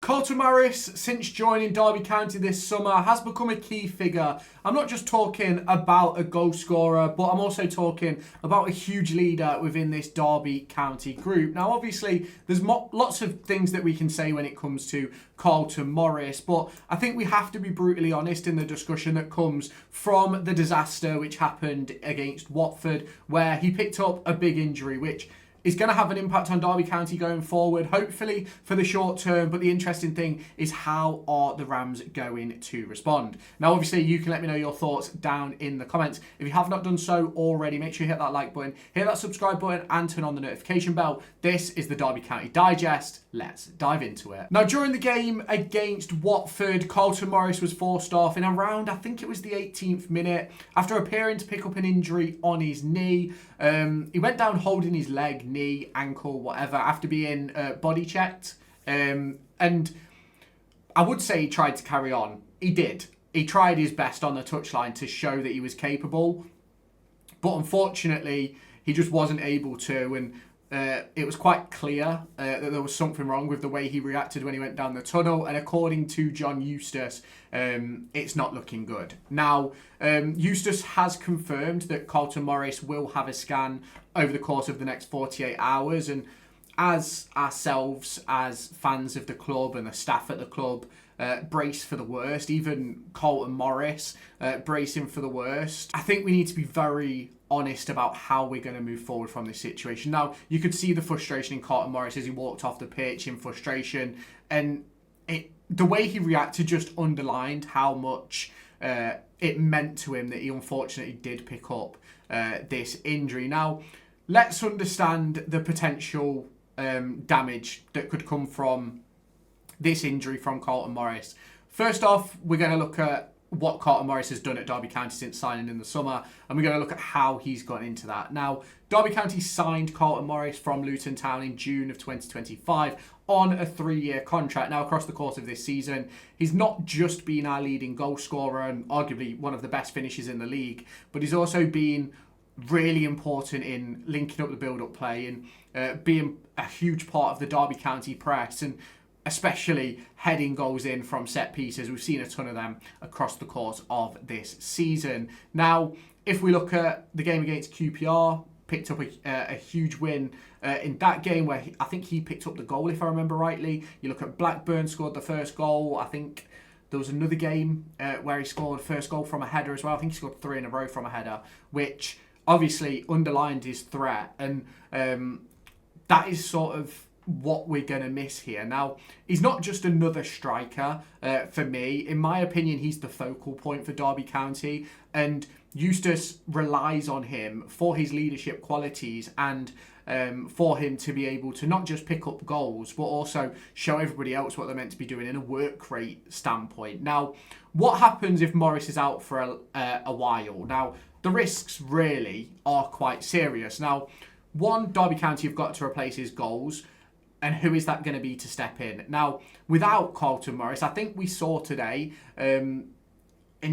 Carlton Morris, since joining Derby County this summer, has become a key figure. I'm not just talking about a goal scorer, but I'm also talking about a huge leader within this Derby County group. Now, obviously, there's lots of things that we can say when it comes to Carlton Morris, but I think we have to be brutally honest in the discussion that comes from the disaster which happened against Watford, where he picked up a big injury, which is going to have an impact on Derby County going forward, hopefully for the short term. But the interesting thing is, how are the Rams going to respond? Now, obviously, you can let me know your thoughts down in the comments. If you have not done so already, make sure you hit that like button, hit that subscribe button, and turn on the notification bell. This is the Derby County Digest. Let's dive into it. Now, during the game against Watford, Carlton Morris was forced off in around, I think it was the 18th minute, after appearing to pick up an injury on his knee. He went down holding his leg, knee, ankle, whatever, after being body checked. And I would say he tried to carry on. He did. He tried his best on the touchline to show that he was capable. But unfortunately, he just wasn't able to. And it was quite clear that there was something wrong with the way he reacted when he went down the tunnel. And according to John Eustace, it's not looking good. Now, Eustace has confirmed that Carlton Morris will have a scan over the course of the next 48 hours. And as ourselves, as fans of the club and the staff at the club, brace for the worst, even Carlton Morris bracing for the worst, I think we need to be very honest about how we're going to move forward from this situation. Now, you could see the frustration in Carlton Morris as he walked off the pitch in frustration, and the way he reacted just underlined how much it meant to him that he unfortunately did pick up this injury. Now, let's understand the potential damage that could come from this injury from Carlton Morris. First off, we're going to look at what Carlton Morris has done at Derby County since signing in the summer, and we're going to look at how he's got into that. Now, Derby County signed Carlton Morris from Luton Town in June of 2025 on a 3-year contract. Now, across the course of this season, he's not just been our leading goal scorer and arguably one of the best finishers in the league, but he's also been really important in linking up the build-up play and being a huge part of the Derby County press, and especially heading goals in from set pieces. We've seen a ton of them across the course of this season. Now, if we look at the game against QPR, picked up a huge win in that game where I think he picked up the goal, if I remember rightly. You look at Blackburn, scored the first goal. I think there was another game where he scored first goal from a header as well. I think he scored 3 in a row from a header, which obviously underlined his threat. And that is sort of what we're going to miss here. Now, he's not just another striker for me. In my opinion, he's the focal point for Derby County, and Eustace relies on him for his leadership qualities and for him to be able to not just pick up goals, but also show everybody else what they're meant to be doing in a work rate standpoint. Now, what happens if Morris is out for a while? Now, the risks really are quite serious. Now, one, Derby County have got to replace his goals. And who is that going to be to step in? Now, without Carlton Morris, I think we saw today, in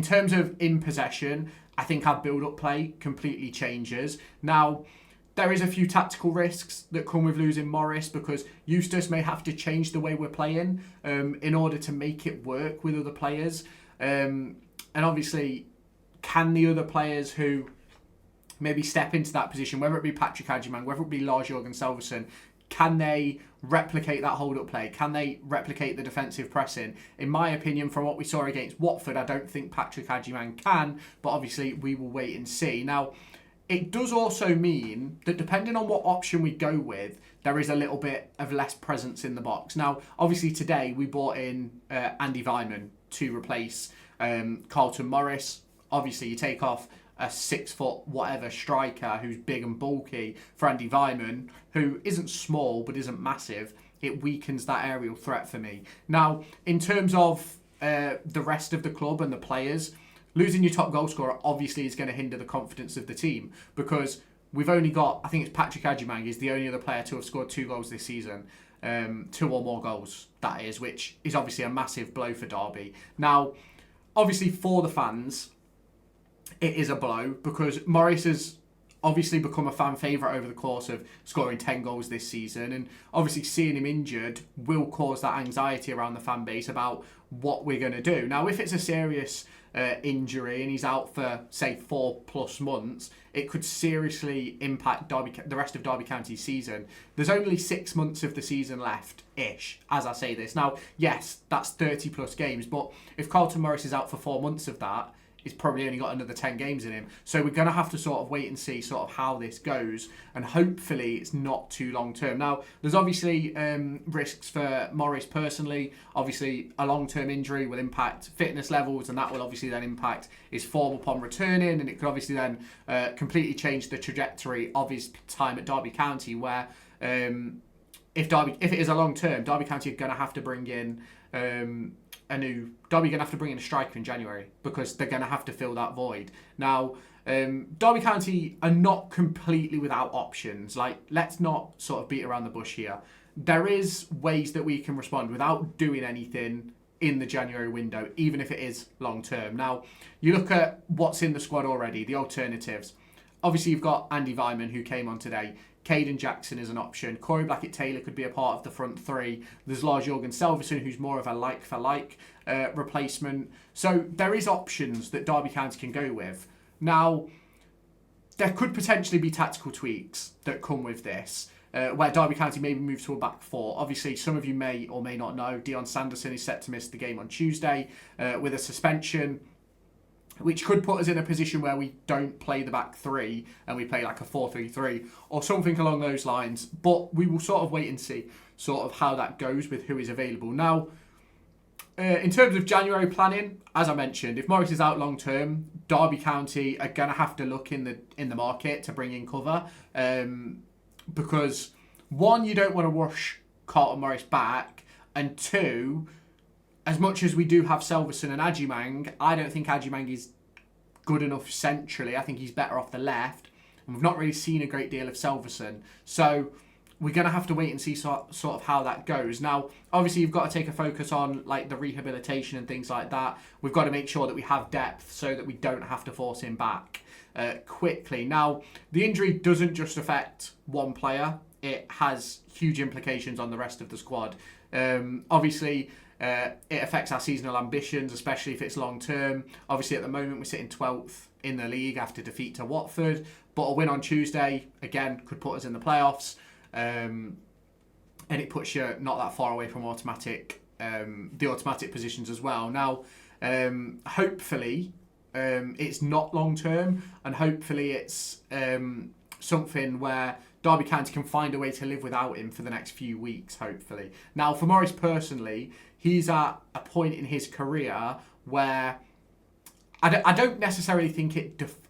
terms of in possession, I think our build-up play completely changes. Now, there is a few tactical risks that come with losing Morris, because Eustace may have to change the way we're playing in order to make it work with other players. And obviously, can the other players who maybe step into that position, whether it be Patrick Agyemang, whether it be Lars-Jørgen Selvesen, can they replicate that hold-up play? Can they replicate the defensive pressing? In my opinion, from what we saw against Watford, I don't think Patrick Agyemang can, but obviously we will wait and see. Now, it does also mean that depending on what option we go with, there is a little bit of less presence in the box. Now, obviously today we brought in Andy Weimann to replace Carlton Morris. Obviously, you take off a 6-foot whatever striker who's big and bulky for Andy Weimann, who isn't small but isn't massive. It weakens that aerial threat for me. Now, in terms of the rest of the club and the players, losing your top goal scorer obviously is going to hinder the confidence of the team, because we've only got, I think it's Patrick Agyemang is the only other player to have scored 2 goals this season. 2 or more goals, that is, which is obviously a massive blow for Derby. Now, obviously for the fans, it is a blow, because Morris has obviously become a fan favourite over the course of scoring 10 goals this season, and obviously seeing him injured will cause that anxiety around the fan base about what we're going to do. Now, if it's a serious injury and he's out for, say, 4+ months, it could seriously impact the rest of Derby County's season. There's only 6 months of the season left-ish, as I say this. Now, yes, that's 30+ games, but if Carlton Morris is out for 4 months of that, he's probably only got another 10 games in him. So we're going to have to sort of wait and see sort of how this goes, and hopefully it's not too long term. Now, there's obviously risks for Morris personally. Obviously, a long-term injury will impact fitness levels, and that will obviously then impact his form upon returning, and it could obviously then completely change the trajectory of his time at Derby County, where if it is a long term, Derby County are going to have to bring in Derby are going to have to bring in a striker in January, because they're going to have to fill that void. Now, Derby County are not completely without options. Like, let's not sort of beat around the bush here. There is ways that we can respond without doing anything in the January window, even if it is long term. Now, you look at what's in the squad already, the alternatives. Obviously, you've got Andy Vyman, who came on today. Caden Jackson is an option. Corey Blackett-Taylor could be a part of the front three. There's Lars-Jørgen Selvison, who's more of a like-for-like replacement. So there is options that Derby County can go with. Now, there could potentially be tactical tweaks that come with this, where Derby County maybe move to a back four. Obviously, some of you may or may not know, Dion Sanderson is set to miss the game on Tuesday with a suspension, which could put us in a position where we don't play the back three and we play like a 4-3-3 or something along those lines. But we will sort of wait and see sort of how that goes with who is available. Now, in terms of January planning, as I mentioned, if Morris is out long term, Derby County are going to have to look in the market to bring in cover, because one, you don't want to rush Carlton Morris back, and two, as much as we do have Selvison and Adjumang, I don't think Adjumang is good enough centrally. I think he's better off the left. And we've not really seen a great deal of Selvison. So we're going to have to wait and see sort of how that goes. Now, obviously, you've got to take a focus on like the rehabilitation and things like that. We've got to make sure that we have depth so that we don't have to force him back quickly. Now, the injury doesn't just affect one player. It has huge implications on the rest of the squad. Obviously, it affects our seasonal ambitions, especially if it's long term. Obviously, at the moment, we're sitting 12th in the league after defeat to Watford, but a win on Tuesday, again, could put us in the playoffs, and it puts you not that far away from the automatic positions as well. Now, hopefully, it's not long term, and hopefully it's something where Derby County can find a way to live without him for the next few weeks, hopefully. Now, for Morris personally, he's at a point in his career where I don't necessarily think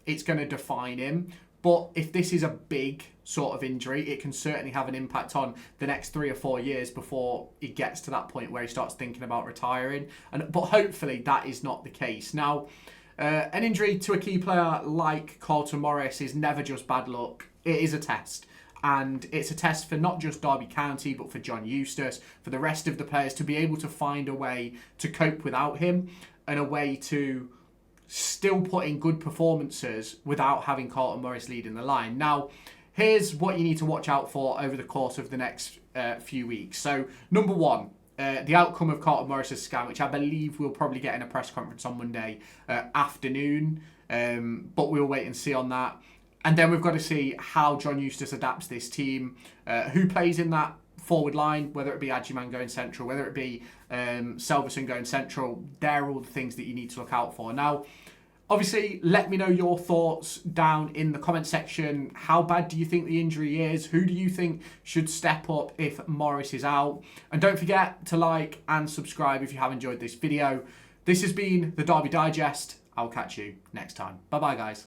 it's going to define him, but if this is a big sort of injury, it can certainly have an impact on the next 3 or 4 years before he gets to that point where he starts thinking about retiring. But hopefully that is not the case. Now, an injury to a key player like Carlton Morris is never just bad luck. It is a test. And it's a test for not just Derby County, but for John Eustace, for the rest of the players to be able to find a way to cope without him and a way to still put in good performances without having Carlton Morris leading the line. Now, here's what you need to watch out for over the course of the next few weeks. So, number one, the outcome of Carlton Morris's scan, which I believe we'll probably get in a press conference on Monday afternoon, but we'll wait and see on that. And then we've got to see how John Eustace adapts this team, who plays in that forward line, whether it be Adjumang going central, whether it be Selvison going central. They're all the things that you need to look out for. Now, obviously, let me know your thoughts down in the comment section. How bad do you think the injury is? Who do you think should step up if Morris is out? And don't forget to like and subscribe if you have enjoyed this video. This has been the Derby Digest. I'll catch you next time. Bye-bye, guys.